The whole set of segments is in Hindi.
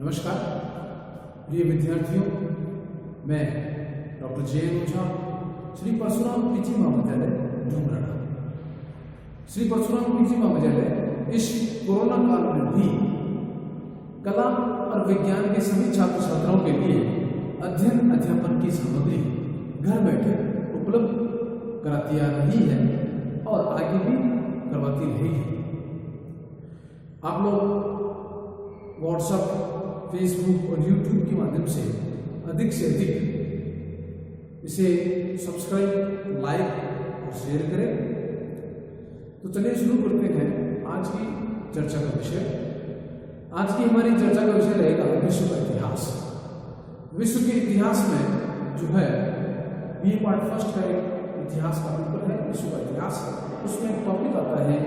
नमस्कार प्रिय विद्यार्थियों, मैं डॉक्टर जे ओझा, श्री परशुराम पीजी महाविद्यालय डूमराना। श्री परशुराम पीजी महाविद्यालय इस कोरोना काल में भी कला और विज्ञान के सभी छात्र छात्राओं के लिए अध्ययन अध्यापन की सामग्री घर बैठे उपलब्ध कराती आ रही है और आगे भी करवाती रहेगी। आप लोग व्हाट्सएप, फेसबुक और यूट्यूब के माध्यम से अधिक इसे सब्सक्राइब, लाइक और शेयर करें। तो चलिए शुरू करते हैं आज की चर्चा का विषय। आज की हमारी चर्चा का विषय रहेगा विश्व का इतिहास। विश्व के इतिहास में जो है बीए पार्ट फर्स्ट का एक इतिहास का पेपर है, विश्व का इतिहास। उसमें एक टॉपिक आता है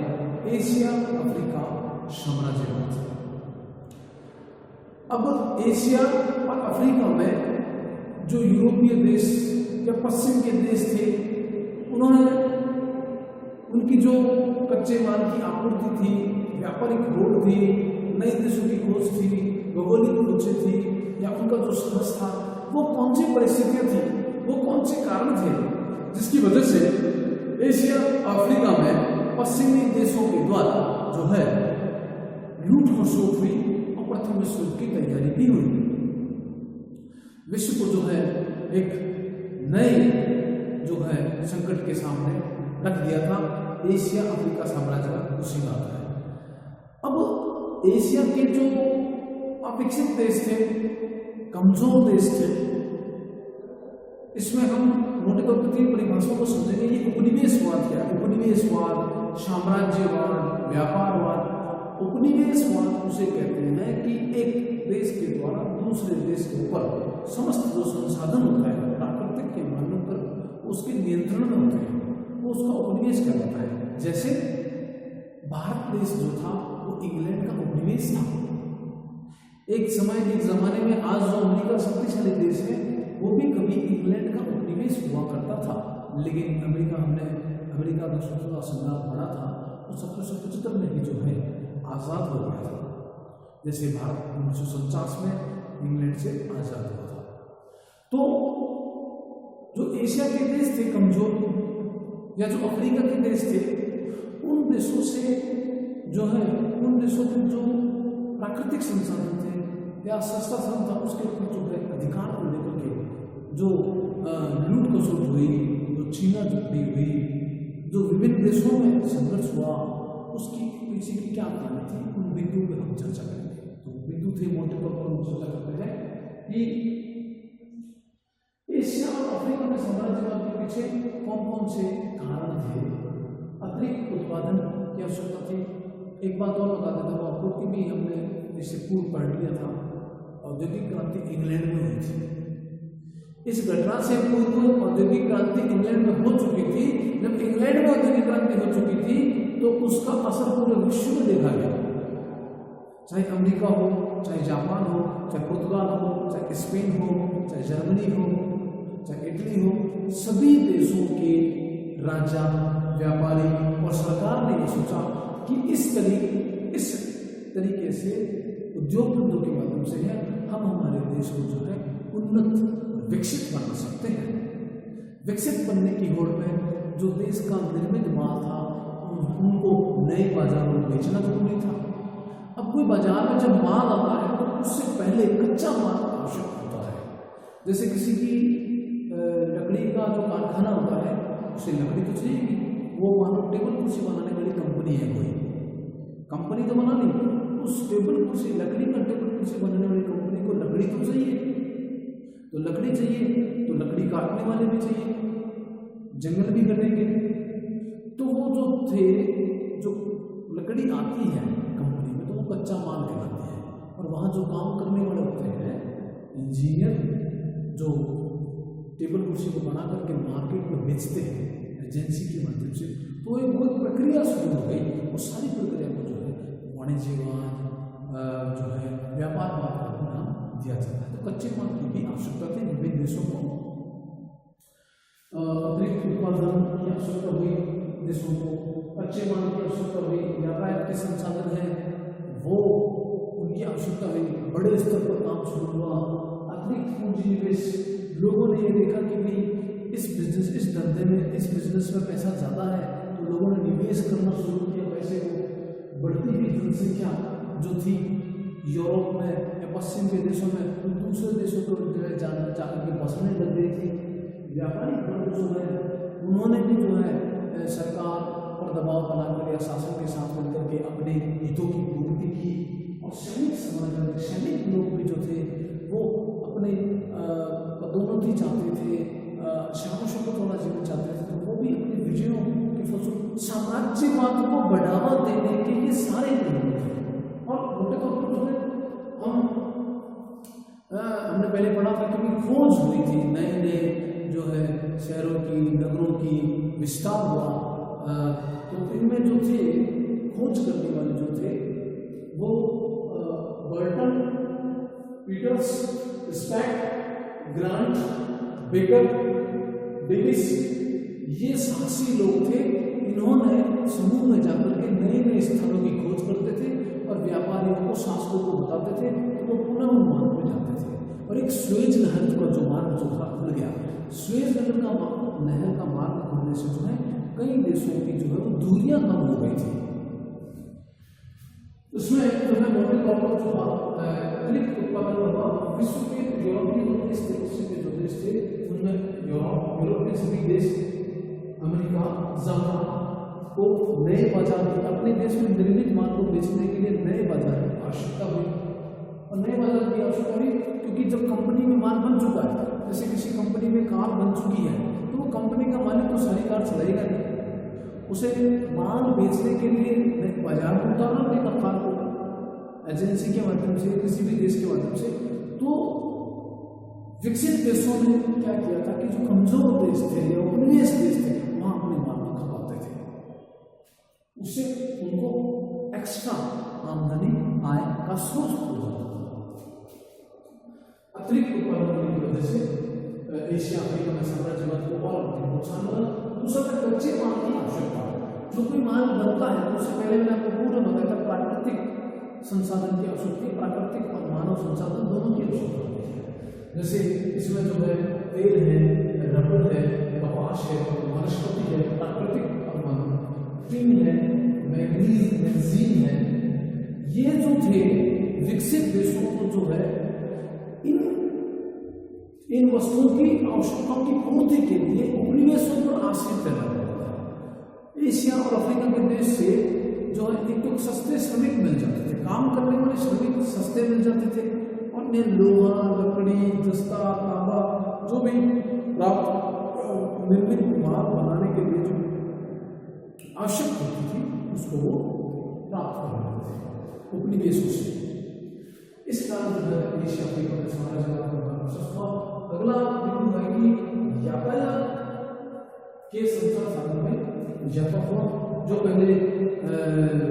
एशिया अफ्रीका साम्राज्यवाद। अब एशिया और अफ्रीका में जो यूरोपीय देश या पश्चिम के देश थे, उन्होंने उनकी जो कच्चे माल की आपूर्ति थी, व्यापारिक रोड थी, नए देशों की खोज थी, भौगोलिक खोजें थी, या उनका जो साहस था, वो कौन सी परिस्थितियां थी, वो कौन से कारण थे जिसकी वजह से एशिया अफ्रीका में पश्चिमी देशों के द्वारा जो है लूट खसोट हुई और प्रथम विश्व युद्ध की तैयारी भी हुई। विश्व को जो है एक नए जो है संकट के सामने रख दिया था। एशिया अफ्रीका साम्राज्यवाद उसी का आता है। अब एशिया के जो अविकसित देश थे, कमजोर देश थे, इसमें हम मोटे तौर पर 3 परिभाषाओं को समझेंगे। ये उपनिवेशवाद क्या है? उपनिवेशवाद, साम्राज्यवाद, व्यापारवाद। उपनिवेशवाद उसे कहते हैं कि एक देश के द्वारा दूसरे देश के ऊपर समस्त जो संसाधन होता है प्राकृतिक के मानकर उसके नियंत्रण में होते हैं, वो उसका उपनिवेश कहलाता है। जैसे भारत देश जो था वो इंग्लैंड का उपनिवेश था। एक जमाने में आज जो अमेरिका शक्तिशाली देश है वो भी कभी इंग्लैंड का उपनिवेश हुआ करता था, लेकिन अमेरिका का स्वतंत्रता संग्राम बड़ा था तो 1775 में भी जो है आज़ाद हो गया था। जैसे भारत 1949 में इंग्लैंड से आज़ाद हुआ था। तो जो एशिया के देश थे कमजोर, या जो अफ्रीका के देश थे, उन देशों से जो है उन देशों के जो प्राकृतिक संसाधन थे या सस्ता धन था उसके ऊपर जो है अधिकार को लेकर के जो लूट खसोट हुई, जो छीना झपटी हुई, जो विभिन्न देशों में संघर्ष हुआ, उसकी पीछे की क्या कारण थी, उन बिंदुओं पर हम चर्चा करेंगे। तो बिंदु थे मोटे तौर पर हम चर्चा करते हैं कि एशिया और अफ्रीका में साम्राज्यवाद के पीछे कौन कौन से कारण थे। अतिरिक्त उत्पादन की आवश्यकता थी। एक बात और बता देता हूँ आपको कि भी हमने इससे पूर्व पढ़ लिया था, औद्योगिक क्रांति इंग्लैंड में हुई थी। इस घटना से पूर्व औद्योगिक क्रांति इंग्लैंड में हो चुकी थी। जब इंग्लैंड में औद्योगिक क्रांति हो चुकी थी तो उसका असर पूरे विश्व में देखा गया। चाहे अमेरिका हो, चाहे जापान हो, चाहे पुर्तगाल हो, चाहे स्पेन हो, चाहे जर्मनी हो, चाहे इटली हो, सभी देशों के राजा, व्यापारी और सरकार ने ये सोचा कि इस तरीके से उद्योग धंधों के माध्यम से है हम हमारे देश को जो है उन्नत विकसित बना सकते हैं। विकसित बनने की होड़ में जो देश का निर्मित माल था उनको नए बाजारों में बेचना जरूरी था। अब कोई बाजार में जब माल आता है तो उससे पहले कच्चा माल आवश्यक होता है। जैसे किसी की लकड़ी का जो कारखाना होता है उसे लकड़ी तो चाहिए, वो मानो टेबल कुर्सी बनाने वाली कंपनी है, कोई कंपनी तो बना नहीं, उस टेबल कुर्सी लकड़ी का टेबल कुर्सी बनाने वाली कंपनी को लकड़ी तो चाहिए। तो लकड़ी चाहिए तो लकड़ी काटने वाले भी चाहिए, जंगल भी कटेंगे। तो वो जो थे, जो लकड़ी आती है कंपनी में तो वो कच्चा माल कहलाते हैं, और वहाँ जो काम करने वाले होते हैं इंजीनियर, जो टेबल कुर्सी को बना करके मार्केट में बेचते हैं एजेंसी के माध्यम से। तो वो एक प्रक्रिया शुरू हो गई। वो सारी प्रक्रिया को जो है वाणिज्यवाद जो है व्यापारवाद का नाम दिया जाता है। तो कच्चे माल की भी आवश्यकता थी विभिन्न देशों को। अतिरिक्त उत्पादन की आवश्यकता हुई देशों को, कच्चे माल की आवश्यकता हुई, यातायात के संसाधन है वो ये आवश्यकता हुई, बड़े स्तर पर काम शुरू हुआ, अतिरिक्त पूंजी निवेश, लोगों ने ये देखा कि भाई इस धंधे में, इस बिजनेस में पैसा ज़्यादा है, तो लोगों ने निवेश करना शुरू किया पैसे को। बढ़ती हुई जनसंख्या जो थी यूरोप में या पश्चिम के देशों में, तो दूसरे देशों को जो है जाकर के बसने लग गई थी। व्यापारिक वर्ग जो है उन्होंने भी जो है सरकार पर दबाव बनाकर या शासन के साथ मिलकर के अपने हितों की पूर्ति की। और सैनिक समाज में सैनिक लोग भी जो थे वो अपने पदोन्नति चाहते थे, शान शौकत वाला जीवन चाहते थे, तो वो भी अपनी विजयों के फलस्वरूप साम्राज्यवाद को बढ़ावा देने के लिए सारे लोग थे। और मोटे तौर पर जो है हमने पहले पढ़ा था कि खोज हुई थी, नए नए जो है शहरों की, नगरों की विस्तार हुआ। तो इनमें जो थे खोज करने वाले जो थे वो Burton, Peters, Speke, Grant, Baker, Davis, ये साहसी लोग थे। इन्होंने समूह में जाकर के नए नए स्थानों की खोज करते थे और व्यापारियों को, शासकों को बताते थे, तो वो पुनः उन मार्ग पर जाते थे। और एक स्वेज नहर का जो मार्ग जो था खुल गया। स्वेज नहर का मार्ग खुलने से जो है कई देशों की जो है वो दूरियां कम हो गई थी। उसमें जो है मोटे तौर पर जो अतिरिक्त उत्पादन हुआ। विश्व के यूरोपीय देश थे, विश्व के जो देश थे उनमें यूरोप के सभी देश, अमेरिका, जापान को नए बाजार, अपने देश में निर्मित माल को बेचने के लिए नए बाजार की आवश्यकता हुई। और नए बाजार की आवश्यकता हुई क्योंकि जब कंपनी में माल बन चुका है, जैसे किसी कंपनी में कार बन चुकी है, तो वो कंपनी का मालिक तो सारी कार चलाएगा नहीं, उसे माल बेचने के लिए बाजार में उतारना पड़ेगा कार को, एजेंसी के माध्यम से, किसी भी देश के माध्यम से। तो विकसित देशों ने क्या किया था कि जो कमजोर देश थे या उपनिवेश देश थे वहां अपने माल को खपाते थे, उससे उनको एक्स्ट्रा आमदनी, आय का स्रोत हो जाता था। अतिरिक्त उत्पादन की वजह से एशिया अफ्रीका में साम्राज्यवाद को और नुकसान हुआ। दूसरा था कच्चे माल की आवश्यकता। जो कोई माल बनता है, उससे पहले मैंने आपको पूरा बताया था प्राकृतिक संसाधन की आवश्यकता है, प्राकृतिक और मानव संसाधन दोनों की आवश्यकता होती है। जैसे इसमें जो है तेल है, रबर है, कपास है, वनस्पति है, प्राकृतिक और मानव, टिन है, मैग्नीज, बेंजीन है। ये जो थे विकसित देशों को जो है इन वस्तुओं की आवश्यकताओं की पूर्ति के लिए उपनिवेशों पर आश्रित रहना पड़ता था। एशिया और अफ्रीका के देश से जो है एक तो सस्ते श्रमिक मिल जाते थे, काम करने वाले श्रमिक सस्ते मिल जाते थे, और अन्य लोहा, लकड़ी, दस्ता, तांबा जो भी प्राप्त निर्मित माल बनाने के लिए जो आवश्यक होती थी उसको वो प्राप्त कर लेते थे उपनिवेशों से। इस कारण जो है एशिया अफ्रीका में साम्राज्यवाद का सस्ता। अगला बिंदु है कि यातायात के संचार साधन में इजाफा हुआ। जो पहले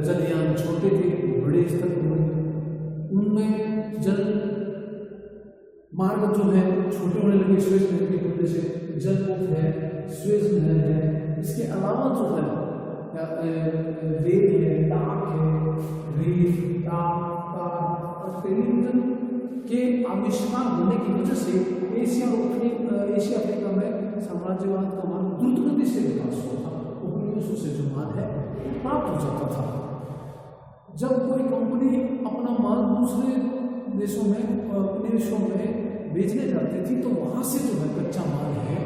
जलयान छोटे थे, बड़े स्तर पर हुए, उनमें जल मार्ग जो है छोटे होने लगे। स्वेज नहर के खुलने से जलपथ है, स्वेज नहर है। इसके अलावा जो है रेल है, डाक है, रेल, डाक, तार और टेलीविजन के आविष्कार होने की वजह से एशिया अफ्रीका में साम्राज्यवाद का मार्ग द्रुत गति से विकास हुआ था। उपनिवेशों से जो माल है प्राप्त हो जाता था। जब कोई कंपनी अपना माल दूसरे देशों में, उपनिवेशों में बेचने जाती थी, तो वहां से जो है कच्चा माल है,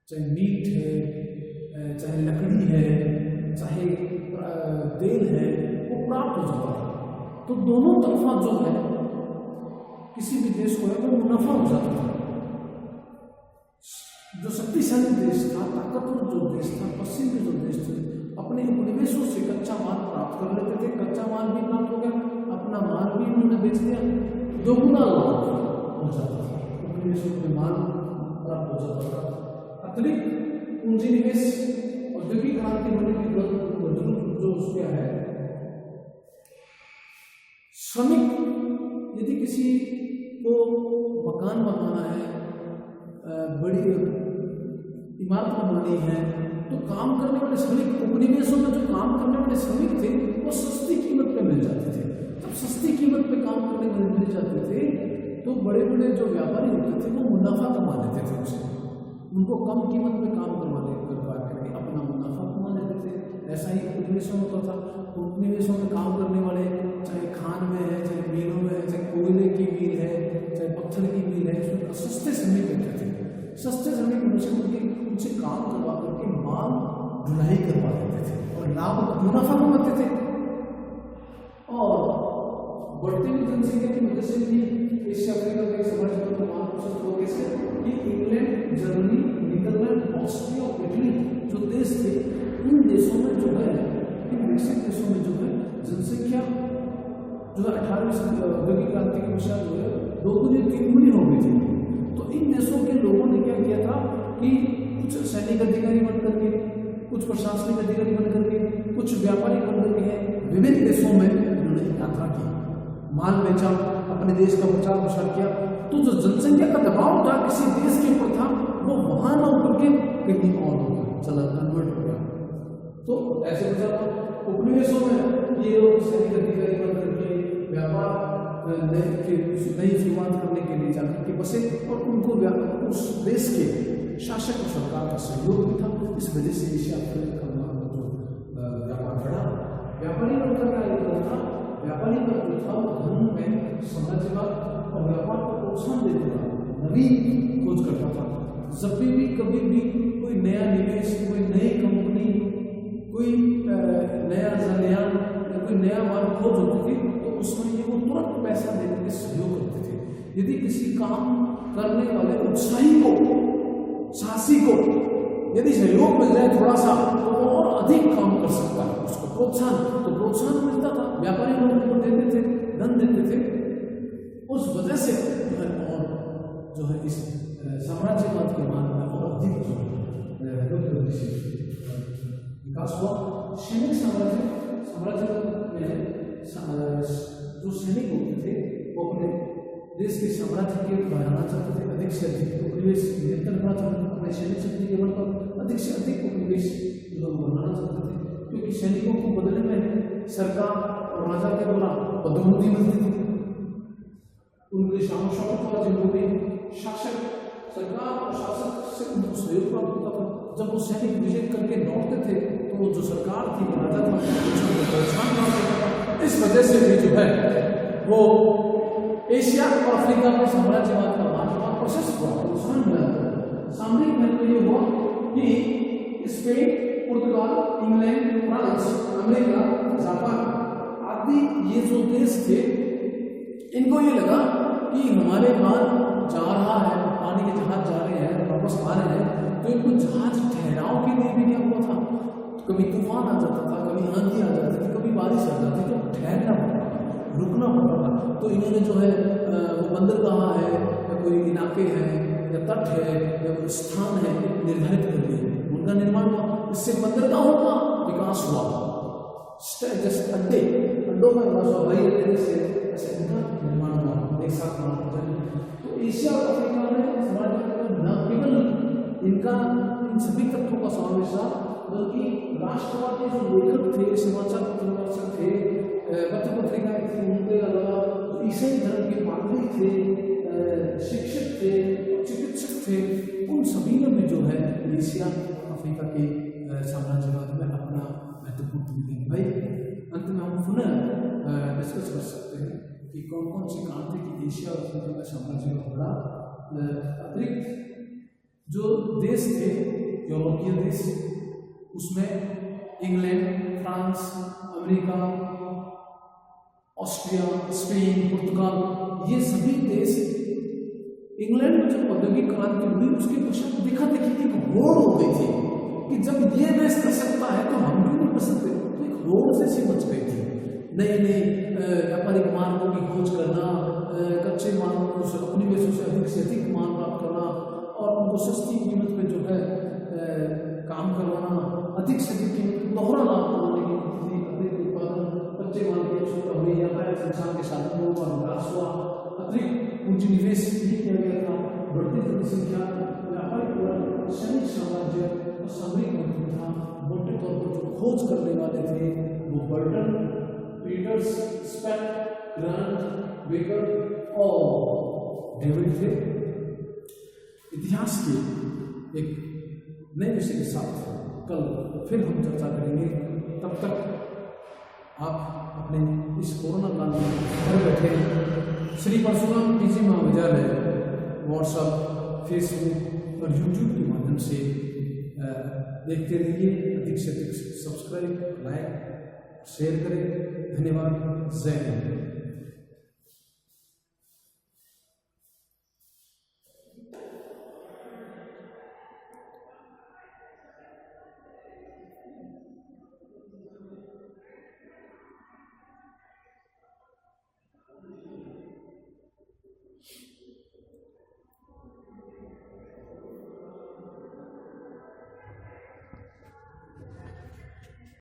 चाहे मीट है, चाहे लकड़ी है, चाहे तेल है, वो प्राप्त हो जाता है। तो दोनों तरफा जो है किसी भी देश को है वो मुनाफा हो जाता था। जो शक्तिशाली देश था, ताकतवर जो देश था, पश्चिम के जो देश थे, अपने उपनिवेशों से कच्चा माल प्राप्त कर लेते थे। कच्चा माल भी प्राप्त हो गया, अपना माल भी उन्होंने बेच दिया, दोगुना लाभ हो जाता था, उपनिवेशों में माल प्राप्त हो जाता था। अतिरिक्त पूंजी निवेश, औद्योगिक क्रांति होने की जो क्या है, श्रमिक यदि किसी को मकान बनाना है, बड़ी इमारत बनानी है, तो काम करने वाले श्रमिक, उपनिवेशों में जो काम करने वाले श्रमिक थे वो सस्ती कीमत पे मिल जाते थे। जब सस्ती कीमत पे काम करने वाले मिल जाते थे तो बड़े बड़े जो व्यापारी होते थे वो मुनाफा कमा लेते थे उससे, उनको कम कीमत पे काम करवा करके अपना मुनाफा कमा लेते थे। ऐसा ही उपनिवेशों में होता था। उपनिवेशों में काम करने वाले चाहे खान में है, चाहे मीलों में है, चाहे कोयले की मील है, चाहे पत्थर की मील है, उसमें सस्ते श्रमिक होते थे। सस्ते श्रमिक उनसे काम करवा करके माल ढुलाई करवा देते थे और लाभ मुनाफा कमाते थे। और बढ़ती हुई जनसंख्या की वजह से भी एशिया अफ्रीका के समाज में मानव कैसे कि इंग्लैंड, जर्मनी, नीदरलैंड, ऑस्ट्रिया और इटली जो देश थे, इन देशों में जो है, इन विकसित देशों में जो है जनसंख्या जो है 18वीं औद्योगिक क्रांति के पश्चात जो है 2 गुनी 3 गुनी हो गई थी। तो इन देशों के लोगों ने क्या किया था कि कुछ सैनिक अधिकारी बन करके, कुछ प्रशासनिक अधिकारी बन करके, कुछ व्यापारी बन करके विभिन्न देशों में उन्होंने यात्रा की, माल बेचा, अपने देश का प्रचार प्रसार किया। तो जो जनसंख्या का दबाव था किसी देश के ऊपर था वो वहां न उतर के कहीं और चला कन्वर्ट हो गया। तो ऐसे उपनिवेशों में ये लोग सैनिक अधिकारी बन करके व्यापार नई शुरुआत करने के लिए जाकर के बसे और उनको उस देश के शासक और सरकार का सहयोग भी था। इस वजह से एशिया अफ्रीका का व्यापार बढ़ा। व्यापारी वर्ग का क्या होता था? व्यापारी वर्ग जो था वो धर्म में साम्राज्यवाद और व्यापार को प्रोत्साहन देता था, नवीन खोज करता था। जब भी कभी भी कोई नया निवेश, कोई नई कंपनी, कोई नया जलयान या कोई नया मार्ग खोज होती थी तो उसमें ये वो तुरंत पैसा देने के सहयोग करते थे। यदि किसी काम करने वाले उत्साही को, साहसी को यदि सहयोग मिल जाए थोड़ा सा तो वो और अधिक काम कर सकता है, उसको प्रोत्साहन मिलता था, व्यापारी लोग उनको देते थे, धन देते थे। उस वजह से जो है इस साम्राज्यवाद के मान में और अधिक विकास हुआ। सैनिक साम्राज्य में जो सैनिक होते थे वो अपने देश के साम्राज्य के बढ़ाना चाहते थे, अधिक से अधिक उपनिवेश नियंत्रण करना चाहते थे, अपने सैनिक शक्ति के बल पर अधिक से अधिक उपनिवेश बनाना चाहते थे, क्योंकि सैनिकों को बदले में सरकार और राजा के द्वारा पदोन्नति मिलती थी। उनके शासक जिनको भी शासक, सरकार और शासक से उनको सहयोग प्राप्त होता था। जब वो सैनिक विजय करके लौटते थे तो वो जो सरकार थी, राजा था, उसको प्रोत्साहन प्राप्त होता था। इस वजह से भी जो है वो एशिया और अफ्रीका में साम्राज्यवाद का मानव प्रशस्त हुआ, प्रोत्साहन मिला। सामरिक महत्व ये हुआ कि स्पेन, पुर्तगाल, इंग्लैंड, फ्रांस, अमेरिका, जापान आदि ये जो देश थे, इनको ये लगा कि हमारे माल जा रहा है, पानी के जहाज जा रहे हैं, वापस आ रहे हैं, तो इनको जहाज ठहराव के लिए भी क्या हुआ था, कभी तूफान आ जाता था, कभी आंधी आ जाती थी, कभी बारिश आ जाती थी, तो ठहरना पड़ता था, रुकना पड़ता था। तो इन्होंने जो है वो बंदरगाह है या कोई इलाके हैं या तट है या कोई स्थान है निर्धारित कर लिए, उनका निर्माण हुआ। इससे बंदरगाहों का विकास हुआ, जैसे अड्डों का विकास हुआ, वही अड्डे से ऐसे उनका निर्माण हुआ, एक साथ तो एशिया और अफ्रीका में समाज न केवल इनका इन सभी तत्वों का समावेश था, बल्कि राष्ट्रवाद के जो लेखक थे, समाचार प्रकाशक थे, पत्र पत्रिकाएं थी, उनके अलावा ईसाई धर्म के पादरी थे, शिक्षक थे, चिकित्सक थे, उन सभी ने भी जो है एशिया अफ्रीका के साम्राज्यवाद में अपना महत्वपूर्ण भूमिका निभाई। अंत में हम पुनः डिस्कस कर सकते हैं कि कौन कौन से काम थे कि एशिया और अफ्रीका का साम्राज्यवाद बड़ा। अतिरिक्त जो देश थे यूरोपीय देश, उसमें England, France, America, Austria, Spain, पुर्तगाल, ये सभी देश इंग्लैंड में जब औद्योगिक क्रांति हुई उसके पश्चात देखा देखी एक होड़ हो गई थी कि जब ये देश कर सकता है तो हम क्यों नहीं कर सकते। तो एक होड़ जैसी मच गई थी। नई नई व्यापारिक मार्गों की खोज करना, कच्चे मार्गों से अपनी देशों से अधिक माल प्राप्त करना और उनको सस्ती कीमत में जो है काम करवाना, अधिक से अधिक कीमत दोहरा लाभ करवाने की अतिरिक्त उत्पादन, कच्चे माल की आवश्यकता हुई, यातायात संसार के साधनों का विकास हुआ, अतिरिक्त पूंजी निवेश भी किया गया था, बढ़ती जनसंख्या, व्यापारिक वर्ग, सैनिक साम्राज्य और सामरिक महत्व था। खोज करने वाले थे वो Burton, Peters, Speke, Grant, Baker और डेविड थे। इतिहास के एक नए विषय के साथ कल फिर हम चर्चा करेंगे। तब तक आप अपने इस कोरोना काल में घर बैठे श्री परशुराम पीजी महाविद्यालय व्हाट्सएप, फेसबुक और यूट्यूब के माध्यम से देखते रहिए। अधिक से अधिक सब्सक्राइब, लाइक, शेयर करें। धन्यवाद। जय हिंद।